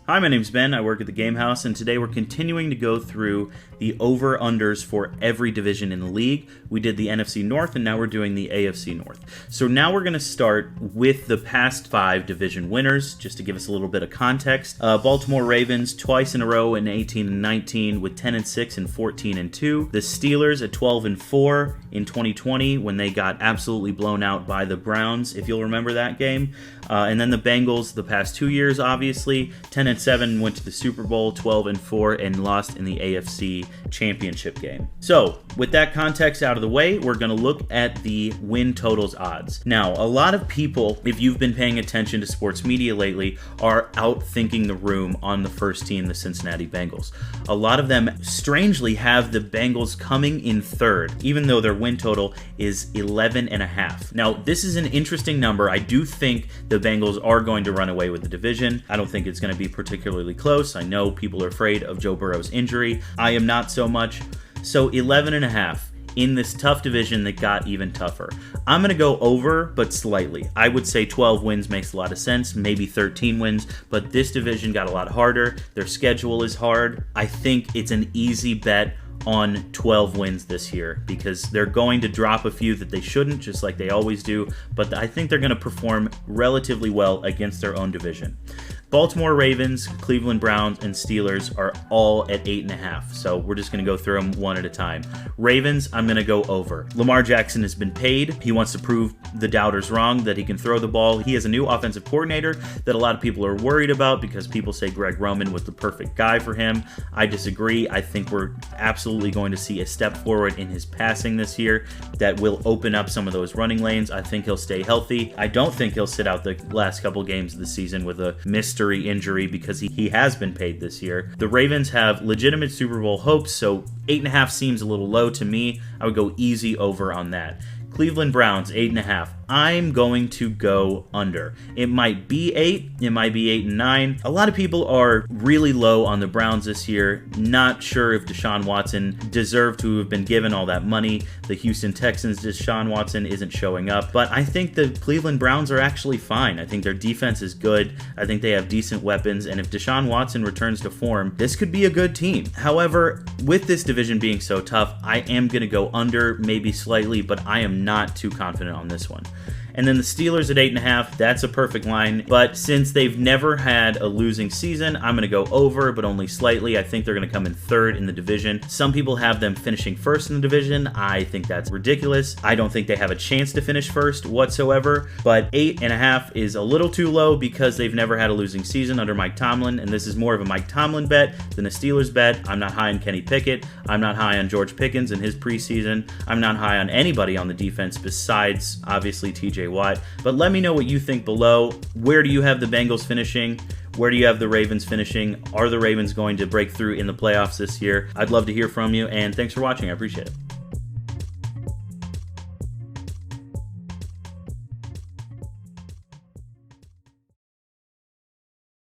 Hi, my name's Ben. I work at the Game House, and today we're continuing to go through the over-unders for every division in the league. We did the NFC North, and now we're doing the AFC North. So now we're going to start with the past 5 division winners, just to give us a little bit of context. Baltimore Ravens twice in a row in 18 and 19 with 10 and 6 and 14 and 2. The Steelers at 12 and 4 in 2020 when they got absolutely blown out by the Browns, if you'll remember that game. And then the Bengals the past 2 years, obviously, 10 and 7, went to the Super Bowl, 12 and 4, and lost in the AFC Championship game. So, with that context out of the way, we're going to look at the win totals odds. Now, a lot of people, if you've been paying attention to sports media lately, are outthinking the room on the first team, the Cincinnati Bengals. A lot of them, strangely, have the Bengals coming in third, even though their win total is 11.5. Now, this is an interesting number. I do think the Bengals are going to run away with the division. I don't think it's going to be particularly close. I know people are afraid of Joe Burrow's injury. I am not so much. So 11.5 in this tough division that got even tougher. I'm going to go over, but slightly. I would say 12 wins makes a lot of sense, maybe 13 wins, but this division got a lot harder. Their schedule is hard. I think it's an easy bet on 12 wins this year because they're going to drop a few that they shouldn't, just like they always do, but I think they're going to perform relatively well against their own division. Baltimore Ravens, Cleveland Browns, and Steelers are all at 8.5, so we're just going to go through them one at a time. Ravens, I'm going to go over. Lamar Jackson has been paid. He wants to prove the doubters wrong, that he can throw the ball. He has a new offensive coordinator that a lot of people are worried about because people say Greg Roman was the perfect guy for him. I disagree. I think we're absolutely going to see a step forward in his passing this year that will open up some of those running lanes. I think he'll stay healthy. I don't think he'll sit out the last couple games of the season with a mystery injury because he has been paid this year. The Ravens have legitimate Super Bowl hopes, so 8.5 seems a little low to me. I would go easy over on that. Cleveland Browns, 8.5. I'm going to go under. It might be 8. It might be 8 and 9. A lot of people are really low on the Browns this year. Not sure if Deshaun Watson deserved to have been given all that money. The Houston Texans, Deshaun Watson isn't showing up. But I think the Cleveland Browns are actually fine. I think their defense is good. I think they have decent weapons. And if Deshaun Watson returns to form, this could be a good team. However, with this division being so tough, I am going to go under, maybe slightly, but I am not too confident on this one. And then the Steelers at 8.5, that's a perfect line. But since they've never had a losing season, I'm going to go over, but only slightly. I think they're going to come in third in the division. Some people have them finishing first in the division. I think that's ridiculous. I don't think they have a chance to finish first whatsoever. But 8.5 is a little too low because they've never had a losing season under Mike Tomlin. And this is more of a Mike Tomlin bet than a Steelers bet. I'm not high on Kenny Pickett. I'm not high on George Pickens in his preseason. I'm not high on anybody on the defense besides, obviously, TJ Watt. But let me know what you think below. Where do you have the Bengals finishing? Where do you have the Ravens finishing? Are the Ravens going to break through in the playoffs this year? I'd love to hear from you, and thanks for watching. I appreciate it.